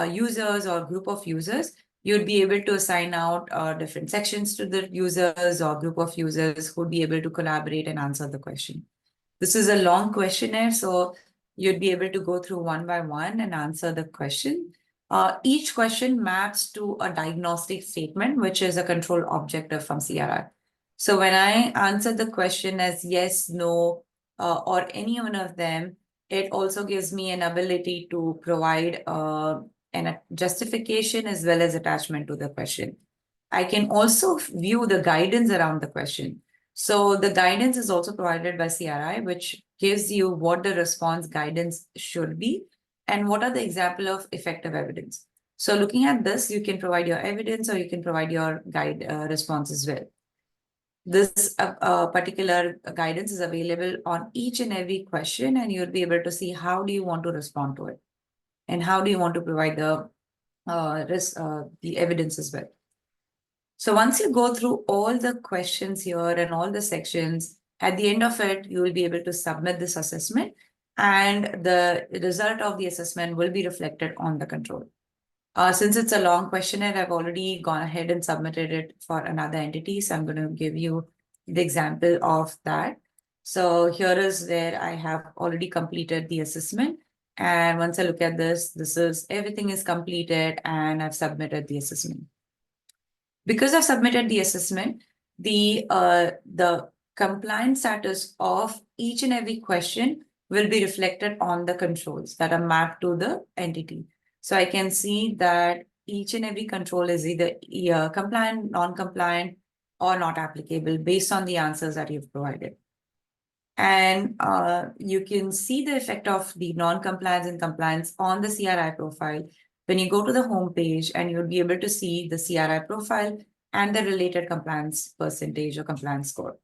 users or group of users, you'd be able to assign out different sections to the users or group of users who'd be able to collaborate and answer the question. This is a long questionnaire, so you'd be able to go through one by one and answer the question. Each question maps to a diagnostic statement, which is a control objective from CRI. So when I answer the question as yes, no, or any one of them, it also gives me an ability to provide a justification as well as attachment to the question. I can also view the guidance around the question. So the guidance is also provided by CRI, which gives you what the response guidance should be and what are the example of effective evidence. So looking at this, you can provide your evidence or you can provide your guide response as well. This particular guidance is available on each and every question, and you'll be able to see how do you want to respond to it and how do you want to provide the evidence as well. So once you go through all the questions here and all the sections, at the end of it, you will be able to submit this assessment, and the result of the assessment will be reflected on the control. Since it's a long questionnaire, I've already gone ahead and submitted it for another entity. So I'm going to give you the example of that. So here is where I have already completed the assessment. And once I look at this is everything is completed and I've submitted the assessment. Because I've submitted the assessment, the compliance status of each and every question will be reflected on the controls that are mapped to the entity. So I can see that each and every control is either compliant, non-compliant, or not applicable based on the answers that you've provided. And you can see the effect of the non-compliance and compliance on the CRI profile when you go to the home page, and you'll be able to see the CRI profile and the related compliance percentage or compliance score.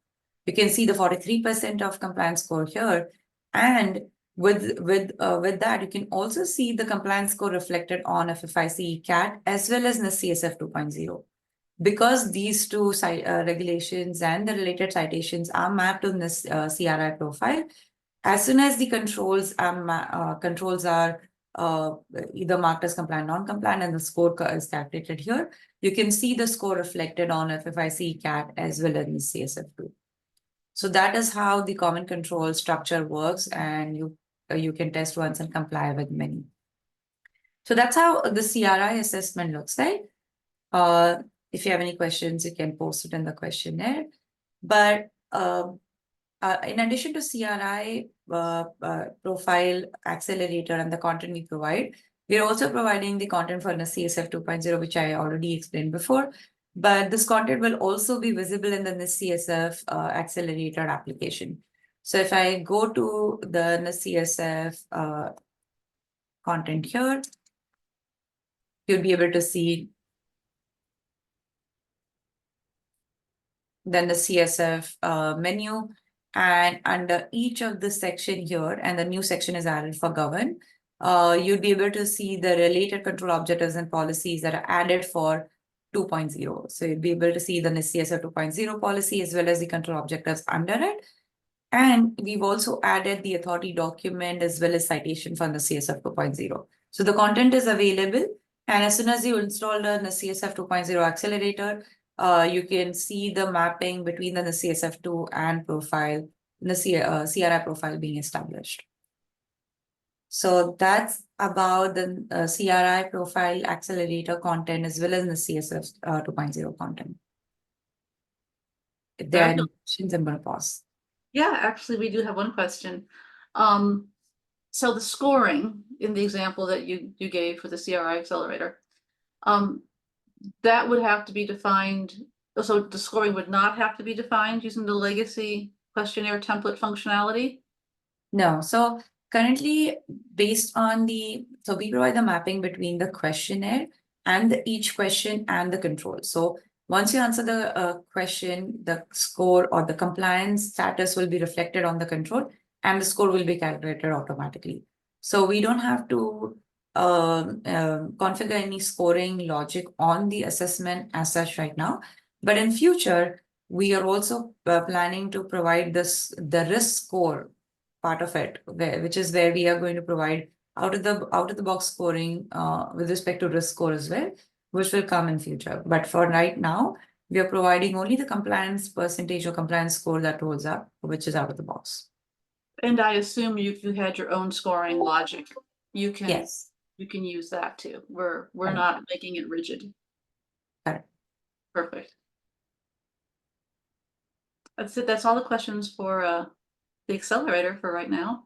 You can see the 43% of compliance score here. And with that, you can also see the compliance score reflected on FFIC CAT as well as NIST CSF 2.0. Because these two regulations and the related citations are mapped on this CRI profile, as soon as the controls are either marked as compliant, non-compliant, and the score is calculated here, you can see the score reflected on FFIC CAT as well as the CSF2. So that is how the common control structure works, and you can test once and comply with many. So that's how the CRI assessment looks like. If you have any questions, you can post it in the questionnaire. But in addition to CRI profile accelerator and the content we provide, we're also providing the content for the CSF 2.0, which I already explained before. But this content will also be visible in the NIST CSF accelerator application. So if I go to the NIST CSF content here, you'll be able to see then the CSF menu, and under each of the section here, and the new section is added for govern, you'll be able to see the related control objectives and policies that are added for 2.0. So you'll be able to see the NIST CSF 2.0 policy as well as the control objectives under it. And we've also added the authority document as well as citation from the CSF 2.0. So the content is available, and as soon as you install the CSF 2.0 accelerator, you can see the mapping between the CSF2 and profile, the CRI profile being established. So that's about the CRI profile accelerator content as well as the CSF 2.0 content. If there are any questions, I'm going to pause. Yeah, actually, we do have one question. So the scoring in the example that you gave for the CRI accelerator, that would have to be defined. So the scoring would not have to be defined using the legacy questionnaire template functionality? No. So currently, based on so we provide the mapping between the questionnaire and each question and the control. So once you answer the question, the score or the compliance status will be reflected on the control, and the score will be calculated automatically. So we don't have to configure any scoring logic on the assessment as such right now. But in future, we are also planning to provide the risk score part of it, which is where we are going to provide out of the box scoring with respect to risk score as well, which will come in future. But for right now, we are providing only the compliance percentage or compliance score that rolls up, which is out of the box. And I assume if you had your own scoring logic, you can Yes. you can use that too. We're Correct. not making it rigid. Correct. Perfect. That's it. That's all the questions for the accelerator for right now.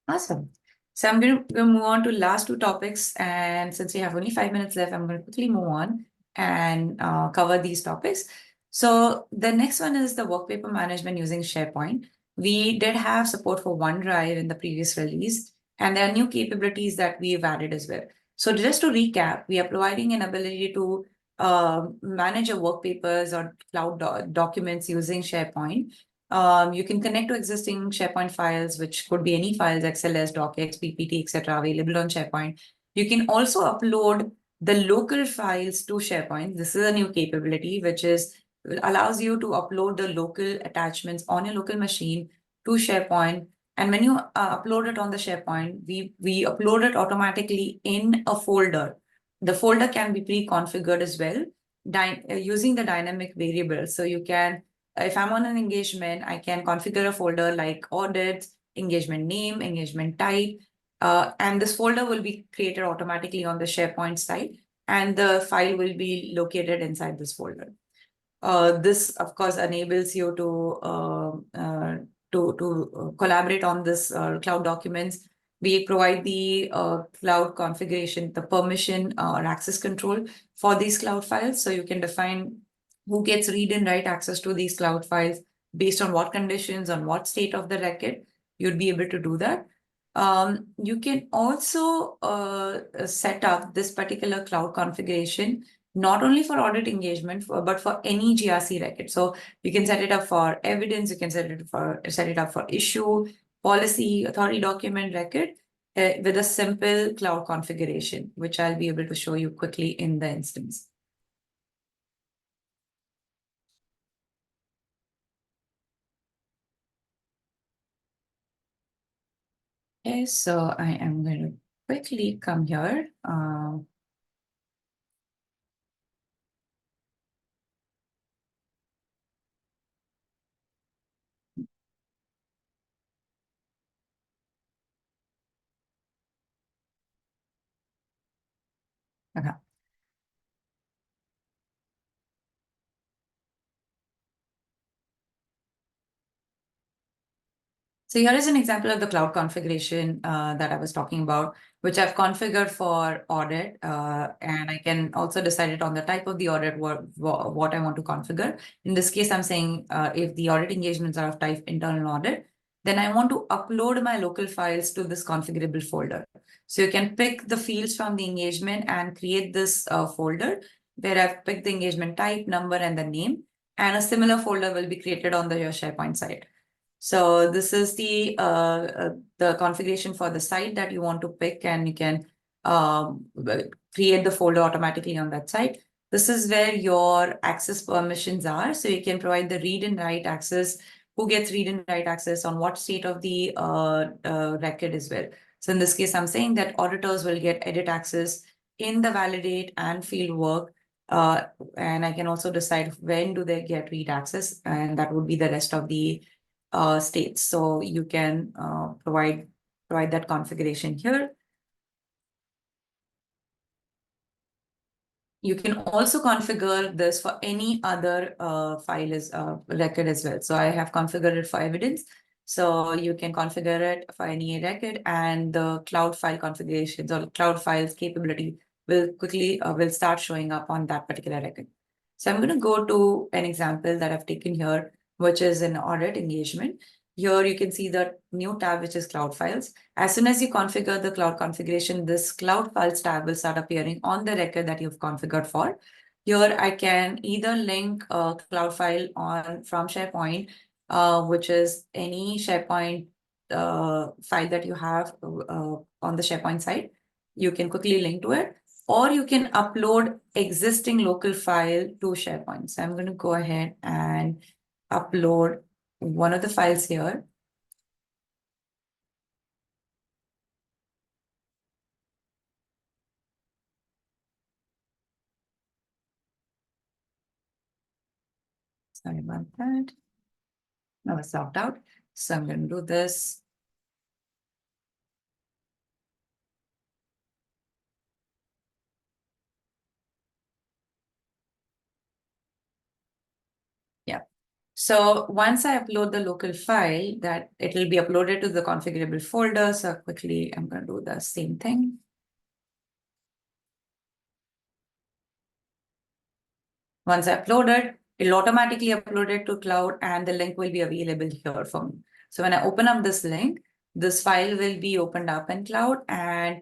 Awesome. So I'm going to move on to last two topics. And since we have only 5 minutes left, I'm going to quickly move on and cover these topics. So the next one is the workpaper management using SharePoint. We did have support for OneDrive in the previous release, and there are new capabilities that we've added as well. So just to recap, we are providing an ability to manage your workpapers or cloud documents using SharePoint. You can connect to existing SharePoint files, which could be any files, XLS, DocX, PPT, etc., available on SharePoint. You can also upload the local files to SharePoint. This is a new capability, which allows you to upload the local attachments on your local machine to SharePoint. And when you upload it on the SharePoint, we upload it automatically in a folder. The folder can be pre-configured as well using the dynamic variables. So you can, if I'm on an engagement, I can configure a folder like audit, engagement name, engagement type, and this folder will be created automatically on the SharePoint site, and the file will be located inside this folder. This, of course, enables you to collaborate on this cloud documents. We provide the cloud configuration, the permission or access control for these cloud files. So you can define who gets read and write access to these cloud files based on what conditions, on what state of the record. You'd be able to do that. You can also set up this particular cloud configuration not only for audit engagement, but for any GRC record. So you can set it up for evidence, you can set it up for issue, policy, authority document record with a simple cloud configuration, which I'll be able to show you quickly in the instance. Okay, so I am going to quickly come here. Okay. So here is an example of the cloud configuration that I was talking about, which I've configured for audit, and I can also decide it on the type of the audit, what I want to configure. In this case, I'm saying if the audit engagements are of type internal audit, then I want to upload my local files to this configurable folder. So you can pick the fields from the engagement and create this folder where I've picked the engagement type, number, and the name, and a similar folder will be created on your SharePoint site. So this is the configuration for the site that you want to pick, and you can create the folder automatically on that site. This is where your access permissions are. So you can provide the read and write access, who gets read and write access on what state of the record as well. So in this case, I'm saying that auditors will get edit access in the validate and field work. And I can also decide when do they get read access, and that would be the rest of the states. So you can provide that configuration here. You can also configure this for any other record as well. So I have configured it for evidence. So you can configure it for any record, and the cloud file configurations or cloud files capability will start showing up on that particular record. So I'm going to go to an example that I've taken here, which is an audit engagement. Here you can see the new tab, which is cloud files. As soon as you configure the cloud configuration, this cloud files tab will start appearing on the record that you've configured for. Here I can either link a cloud file from SharePoint, which is any SharePoint file that you have on the SharePoint site. you can quickly link to it, or you can upload existing local file to SharePoint. So I'm going to go ahead and upload one of the files here. Sorry about that. Now it's locked out. So I'm going to do this. Yeah. So once I upload the local file, that it will be uploaded to the configurable folder. So quickly, I'm going to do the same thing. Once I upload it, it'll automatically upload it to cloud, and the link will be available here for me. So when I open up this link, this file will be opened up in cloud, and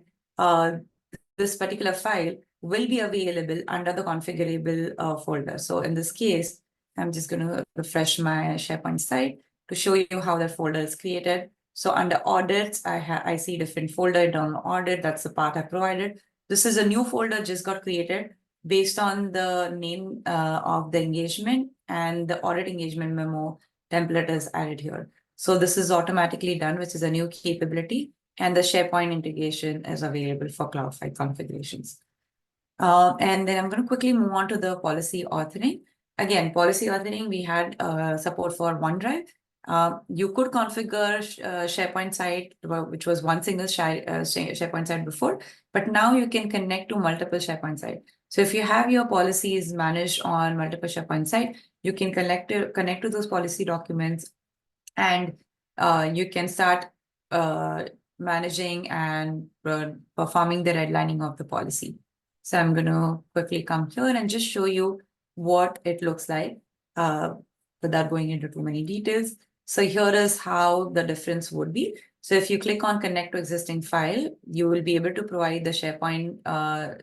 this particular file will be available under the configurable folder. So in this case, I'm just going to refresh my SharePoint site to show you how that folder is created. So under audits, I see different folder, internal audit. That's the path I provided. This is a new folder just got created based on the name of the engagement, and the audit engagement memo template is added here. So this is automatically done, which is a new capability, and the SharePoint integration is available for cloud file configurations. And then I'm going to quickly move on to the policy authoring. Again, policy authoring, we had support for OneDrive. You could configure SharePoint site, which was one single SharePoint site before, but now you can connect to multiple SharePoint sites. So if you have your policies managed on multiple SharePoint sites, you can connect to those policy documents, and you can start managing and performing the redlining of the policy. So I'm going to quickly come here and just show you what it looks like without going into too many details. So here is how the difference would be. So if you click on connect to existing file, you will be able to provide the SharePoint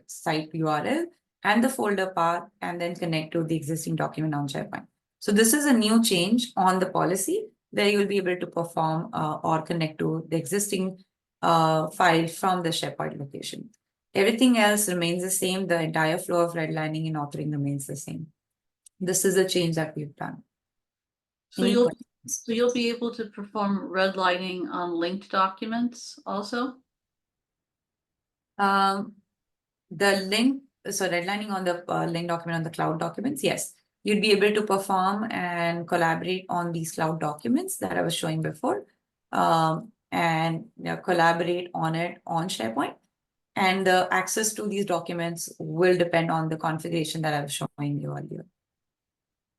site URL and the folder path, and then connect to the existing document on SharePoint. So this is a new change on the policy, where you will be able to perform or connect to the existing file from the SharePoint location. Everything else remains the same. The entire flow of redlining and authoring remains the same. This is a change that we've done. So you'll be able to perform redlining on linked documents also? Redlining on the linked document on the cloud documents, yes. You'd be able to perform and collaborate on these cloud documents that I was showing before, and collaborate on it on SharePoint. And the access to these documents will depend on the configuration that I was showing you earlier.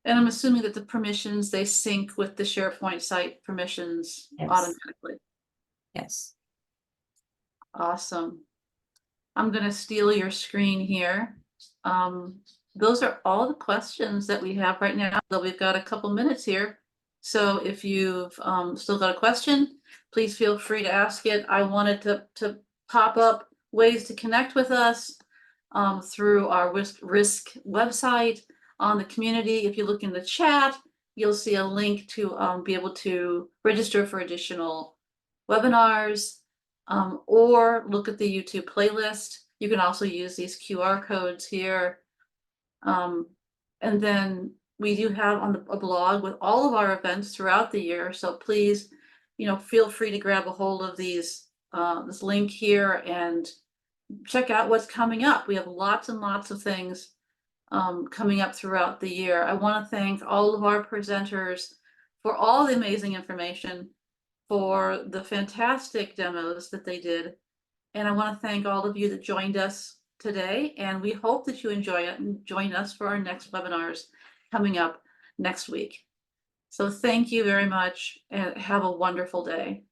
And I'm assuming that the permissions, they sync with the SharePoint site permissions automatically. Yes. Awesome. I'm going to steal your screen here. Those are all the questions that we have right now. We've got a couple minutes here. So if you've still got a question, please feel free to ask it. I wanted to pop up ways to connect with us through our risk website on the community. If you look in the chat, you'll see a link to be able to register for additional webinars, or look at the YouTube playlist. You can also use these QR codes here. And then we do have on a blog with all of our events throughout the year. So please, feel free to grab a hold of these, this link here, and check out what's coming up. We have lots and lots of things coming up throughout the year. I want to thank all of our presenters for all the amazing information, for the fantastic demos that they did. And I want to thank all of you that joined us today, and we hope that you enjoy it and join us for our next webinars coming up next week. So thank you very much, and have a wonderful day.